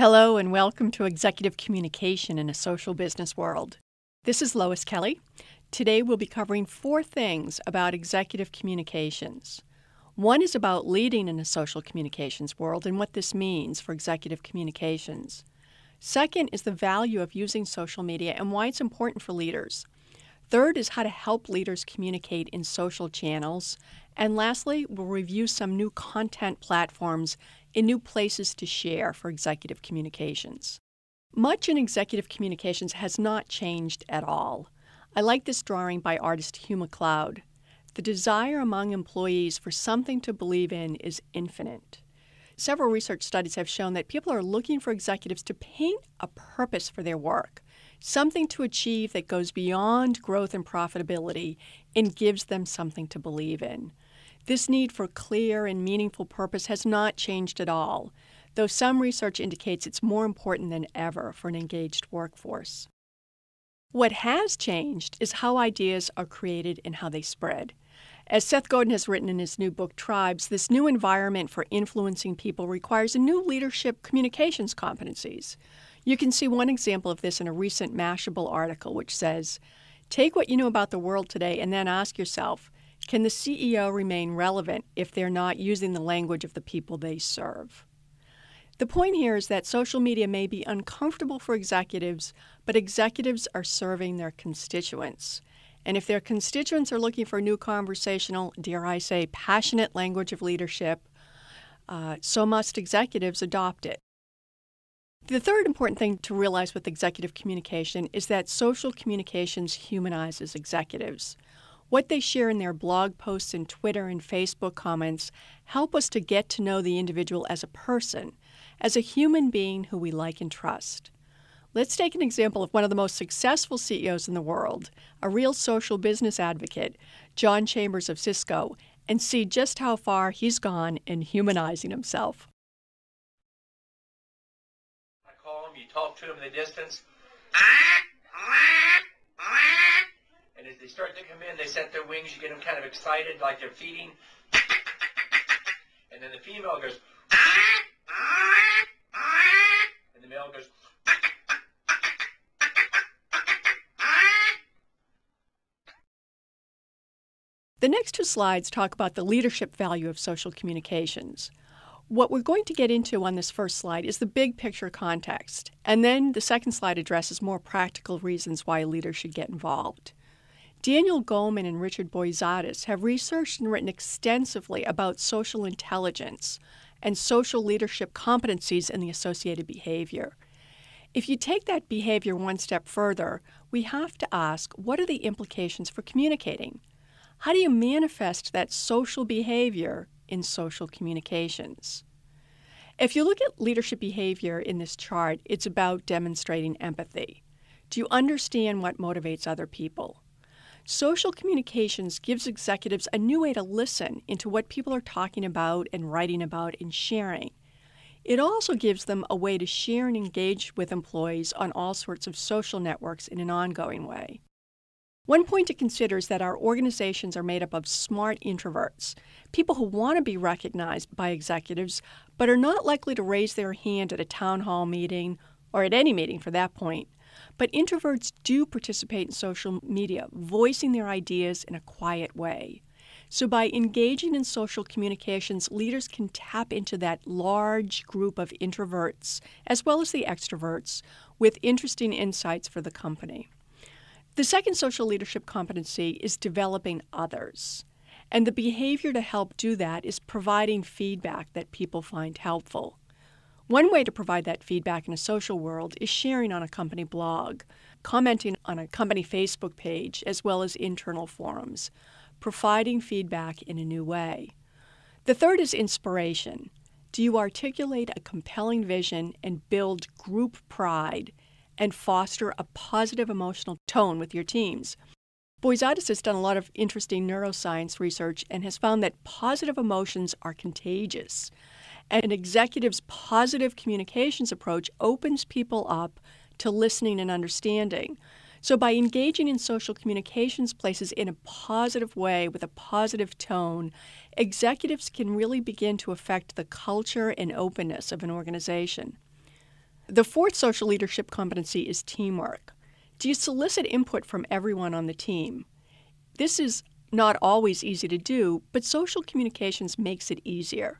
Hello and welcome to Executive Communication in a Social Business World. This is Lois Kelly. Today we'll be covering 4 things about executive communications. One is about leading in a social communications world and what this means for executive communications. Second is the value of using social media and why it's important for leaders. Third is how to help leaders communicate in social channels. And lastly, we'll review some new content platforms and new places to share for executive communications. Much in executive communications has not changed at all. I like this drawing by artist Hugh MacLeod. The desire among employees for something to believe in is infinite. Several research studies have shown that people are looking for executives to paint a purpose for their work, something to achieve that goes beyond growth and profitability and gives them something to believe in. This need for clear and meaningful purpose has not changed at all, though some research indicates it's more important than ever for an engaged workforce. What has changed is how ideas are created and how they spread. As Seth Godin has written in his new book, Tribes, this new environment for influencing people requires a new leadership communications competencies. You can see one example of this in a recent Mashable article, which says, "Take what you know about the world today and then ask yourself, can the CEO remain relevant if they're not using the language of the people they serve?" The point here is that social media may be uncomfortable for executives, but executives are serving their constituents. And if their constituents are looking for a new conversational, dare I say, passionate language of leadership, so must executives adopt it. The third important thing to realize with executive communication is that social communications humanizes executives. What they share in their blog posts and Twitter and Facebook comments help us to get to know the individual as a person, as a human being who we like and trust. Let's take an example of one of the most successful CEOs in the world, a real social business advocate, John Chambers of Cisco, and see just how far he's gone in humanizing himself. I call him, you talk to him in the distance. And as they start to come in, they set their wings. You get them kind of excited, like they're feeding. And then the female goes, and the male goes. The next 2 slides talk about the leadership value of social communications. What we're going to get into on this first slide is the big picture context, and then the second slide addresses more practical reasons why a leader should get involved. Daniel Goleman and Richard Boyatzis have researched and written extensively about social intelligence and social leadership competencies and the associated behavior. If you take that behavior one step further, we have to ask, what are the implications for communicating? How do you manifest that social behavior in social communications? If you look at leadership behavior in this chart, it's about demonstrating empathy. Do you understand what motivates other people? Social communications gives executives a new way to listen into what people are talking about and writing about and sharing. It also gives them a way to share and engage with employees on all sorts of social networks in an ongoing way. One point to consider is that our organizations are made up of smart introverts, people who want to be recognized by executives but are not likely to raise their hand at a town hall meeting or at any meeting for that point. But introverts do participate in social media, voicing their ideas in a quiet way. So by engaging in social communications, leaders can tap into that large group of introverts, as well as the extroverts, with interesting insights for the company. The second social leadership competency is developing others. And the behavior to help do that is providing feedback that people find helpful. One way to provide that feedback in a social world is sharing on a company blog, commenting on a company Facebook page, as well as internal forums, providing feedback in a new way. The third is inspiration. Do you articulate a compelling vision and build group pride and foster a positive emotional tone with your teams? Boyatzis has done a lot of interesting neuroscience research and has found that positive emotions are contagious. And an executive's positive communications approach opens people up to listening and understanding. So by engaging in social communications places in a positive way with a positive tone, executives can really begin to affect the culture and openness of an organization. The fourth social leadership competency is teamwork. Do you solicit input from everyone on the team? This is not always easy to do, but social communications makes it easier.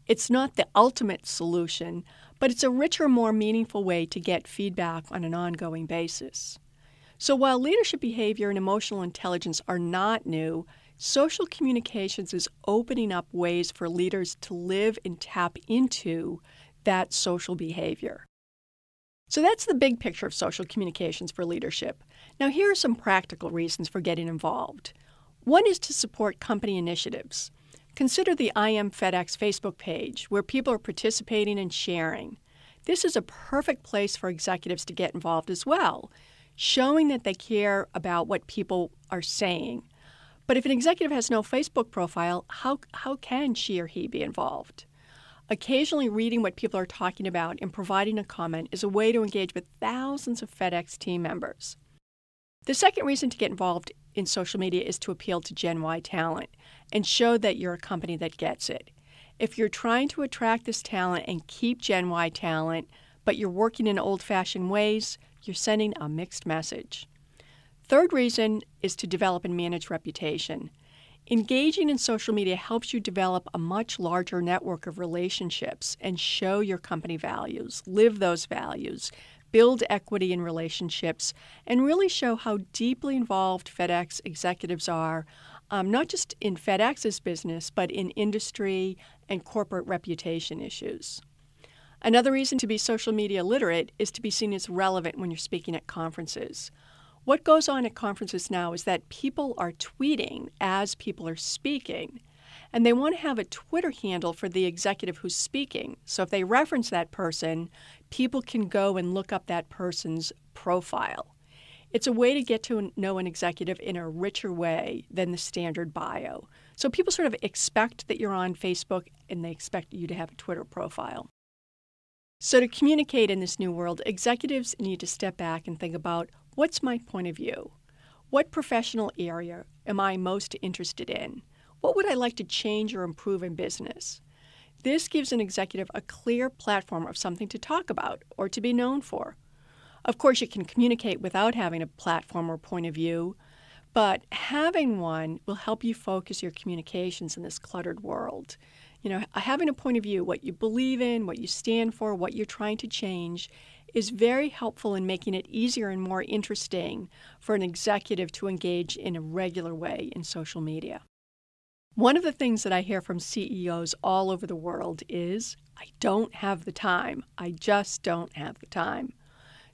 It's not the ultimate solution, but it's a richer, more meaningful way to get feedback on an ongoing basis. So while leadership behavior and emotional intelligence are not new, social communications is opening up ways for leaders to live and tap into that social behavior. So that's the big picture of social communications for leadership. Now here are some practical reasons for getting involved. One is to support company initiatives. Consider the I Am FedEx Facebook page, where people are participating and sharing. This is a perfect place for executives to get involved as well, showing that they care about what people are saying. But if an executive has no Facebook profile, how can she or he be involved? Occasionally reading what people are talking about and providing a comment is a way to engage with thousands of FedEx team members. The second reason to get involved in social media is to appeal to Gen Y talent and show that you're a company that gets it. If you're trying to attract this talent and keep Gen Y talent, but you're working in old-fashioned ways, you're sending a mixed message. Third reason is to develop and manage reputation. Engaging in social media helps you develop a much larger network of relationships and show your company values, live those values, build equity in relationships, and really show how deeply involved FedEx executives are, not just in FedEx's business, but in industry and corporate reputation issues. Another reason to be social media literate is to be seen as relevant when you're speaking at conferences. What goes on at conferences now is that people are tweeting as people are speaking, and they want to have a Twitter handle for the executive who's speaking. So if they reference that person, people can go and look up that person's profile. It's a way to get to know an executive in a richer way than the standard bio. So people sort of expect that you're on Facebook, and they expect you to have a Twitter profile. So to communicate in this new world, executives need to step back and think about, what's my point of view? What professional area am I most interested in? What would I like to change or improve in business? This gives an executive a clear platform of something to talk about or to be known for. Of course, you can communicate without having a platform or point of view, but having one will help you focus your communications in this cluttered world. You know, having a point of view, what you believe in, what you stand for, what you're trying to change, is very helpful in making it easier and more interesting for an executive to engage in a regular way in social media. One of the things that I hear from CEOs all over the world is, I don't have the time. I just don't have the time.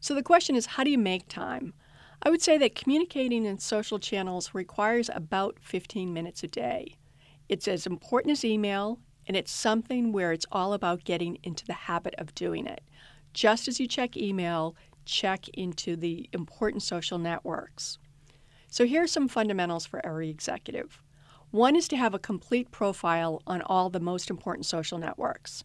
So the question is, how do you make time? I would say that communicating in social channels requires about 15 minutes a day. It's as important as email, and it's something where it's all about getting into the habit of doing it. Just as you check email, check into the important social networks. So here are some fundamentals for every executive. One is to have a complete profile on all the most important social networks,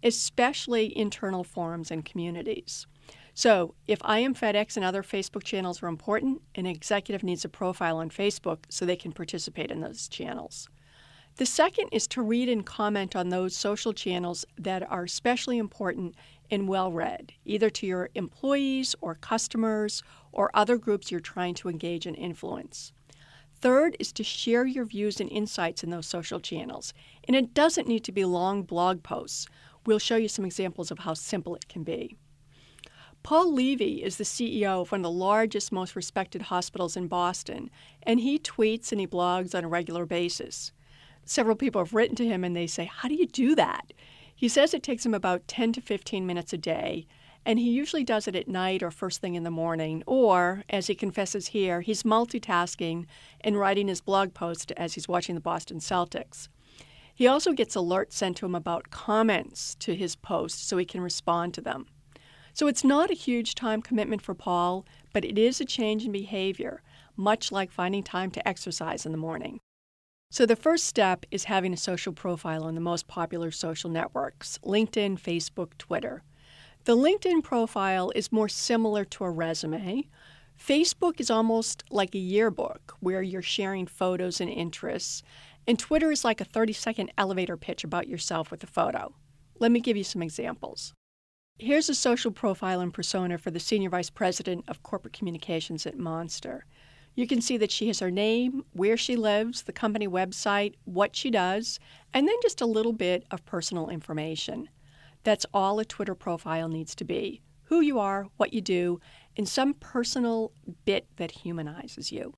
especially internal forums and communities. So if I Am FedEx and other Facebook channels are important, an executive needs a profile on Facebook so they can participate in those channels. The second is to read and comment on those social channels that are especially important and well-read, either to your employees or customers or other groups you're trying to engage and influence. Third is to share your views and insights in those social channels. And it doesn't need to be long blog posts. We'll show you some examples of how simple it can be. Paul Levy is the CEO of one of the largest, most respected hospitals in Boston, and he tweets and he blogs on a regular basis. Several people have written to him and they say, how do you do that? He says it takes him about 10 to 15 minutes a day, and he usually does it at night or first thing in the morning, or, as he confesses here, he's multitasking and writing his blog post as he's watching the Boston Celtics. He also gets alerts sent to him about comments to his posts so he can respond to them. So it's not a huge time commitment for Paul, but it is a change in behavior, much like finding time to exercise in the morning. So the first step is having a social profile on the most popular social networks, LinkedIn, Facebook, Twitter. The LinkedIn profile is more similar to a resume. Facebook is almost like a yearbook where you're sharing photos and interests. And Twitter is like a 30-second elevator pitch about yourself with a photo. Let me give you some examples. Here's a social profile and persona for the Senior Vice President of Corporate Communications at Monster. You can see that she has her name, where she lives, the company website, what she does, and then just a little bit of personal information. That's all a Twitter profile needs to be: who you are, what you do, and some personal bit that humanizes you.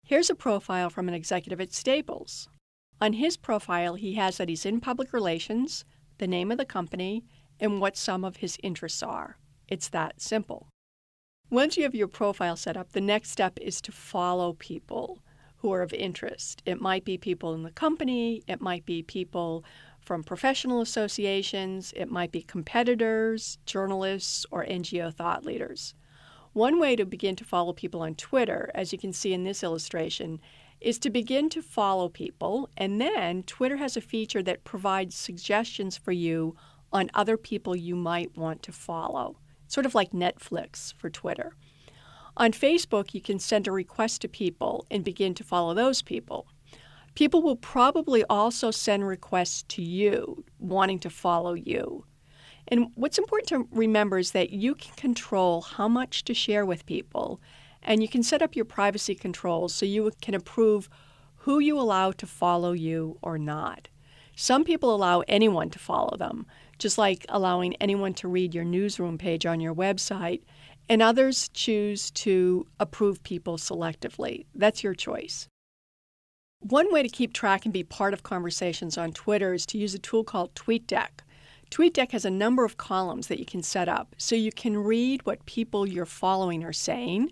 Here's a profile from an executive at Staples. On his profile, he has that he's in public relations, the name of the company, and what some of his interests are. It's that simple. Once you have your profile set up, the next step is to follow people who are of interest. It might be people in the company, it might be people from professional associations, it might be competitors, journalists, or NGO thought leaders. One way to begin to follow people on Twitter, as you can see in this illustration, is to begin to follow people, and then Twitter has a feature that provides suggestions for you on other people you might want to follow, sort of like Netflix for Twitter. On Facebook, you can send a request to people and begin to follow those people. People will probably also send requests to you, wanting to follow you. And what's important to remember is that you can control how much to share with people, and you can set up your privacy controls so you can approve who you allow to follow you or not. Some people allow anyone to follow them, just like allowing anyone to read your newsroom page on your website, and others choose to approve people selectively. That's your choice. One way to keep track and be part of conversations on Twitter is to use a tool called TweetDeck. TweetDeck has a number of columns that you can set up, so you can read what people you're following are saying.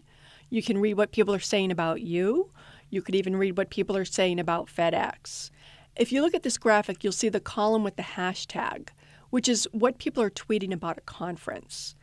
You can read what people are saying about you. You could even read what people are saying about FedEx. If you look at this graphic, you'll see the column with the hashtag, which is what people are tweeting about a conference.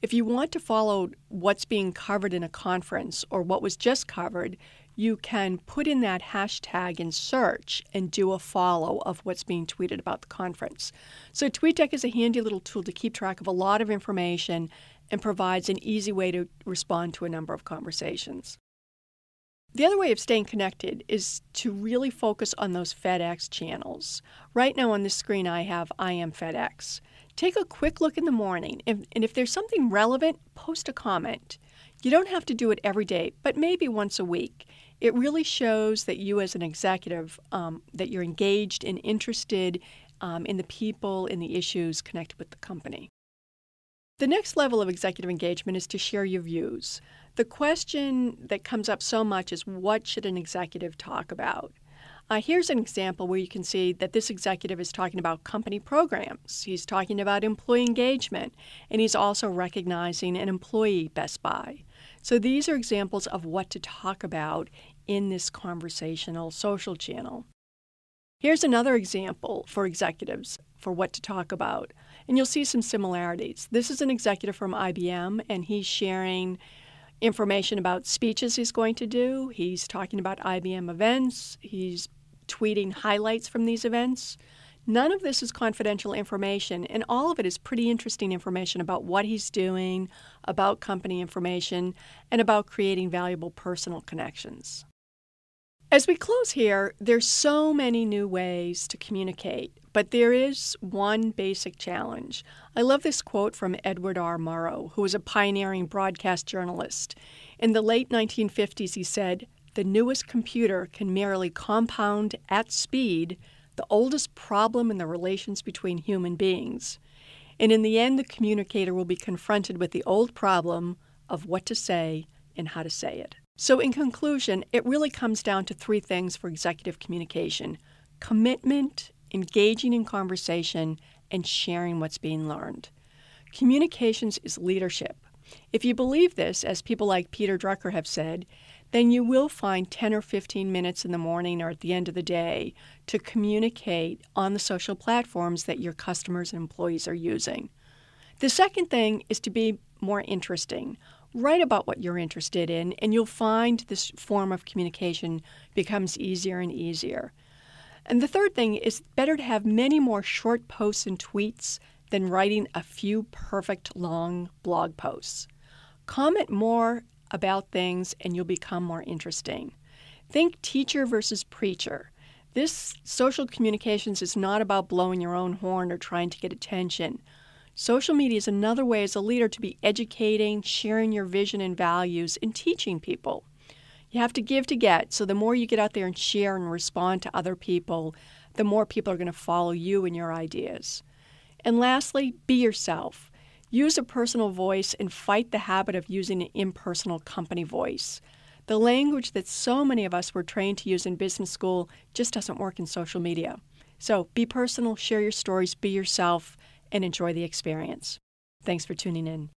If you want to follow what's being covered in a conference or what was just covered, you can put in that hashtag in search and do a follow of what's being tweeted about the conference. So TweetDeck is a handy little tool to keep track of a lot of information and provides an easy way to respond to a number of conversations. The other way of staying connected is to really focus on those FedEx channels. Right now on this screen I have I Am FedEx. Take a quick look in the morning, and if there's something relevant, post a comment. You don't have to do it every day, but maybe once a week. It really shows that you as an executive, that you're engaged and interested in the people, in the issues connected with the company. The next level of executive engagement is to share your views. The question that comes up so much is, what should an executive talk about? Here's an example where you can see that this executive is talking about company programs. He's talking about employee engagement, and he's also recognizing an employee Best Buy. So these are examples of what to talk about in this conversational social channel. Here's another example for executives for what to talk about, and you'll see some similarities. This is an executive from IBM, and he's sharing information about speeches he's going to do. He's talking about IBM events. He's tweeting highlights from these events. None of this is confidential information, and all of it is pretty interesting information about what he's doing, about company information, and about creating valuable personal connections. As we close here, there's so many new ways to communicate, but there is one basic challenge. I love this quote from Edward R. Murrow, who was a pioneering broadcast journalist. In the late 1950s, he said, "The newest computer can merely compound at speed the oldest problem in the relations between human beings. And in the end, the communicator will be confronted with the old problem of what to say and how to say it." So in conclusion, it really comes down to three things for executive communication: commitment, engaging in conversation, and sharing what's being learned. Communications is leadership. If you believe this, as people like Peter Drucker have said, then you will find 10 or 15 minutes in the morning or at the end of the day to communicate on the social platforms that your customers and employees are using. The second thing is to be more interesting. Write about what you're interested in, and you'll find this form of communication becomes easier and easier. And the third thing is better to have many more short posts and tweets than writing a few perfect long blog posts. Comment more about things and you'll become more interesting. Think teacher versus preacher. This social communications is not about blowing your own horn or trying to get attention. Social media is another way as a leader to be educating, sharing your vision and values, and teaching people. You have to give to get, so the more you get out there and share and respond to other people, the more people are going to follow you and your ideas. And lastly, be yourself. Use a personal voice and fight the habit of using an impersonal company voice. The language that so many of us were trained to use in business school just doesn't work in social media. So be personal, share your stories, be yourself, and enjoy the experience. Thanks for tuning in.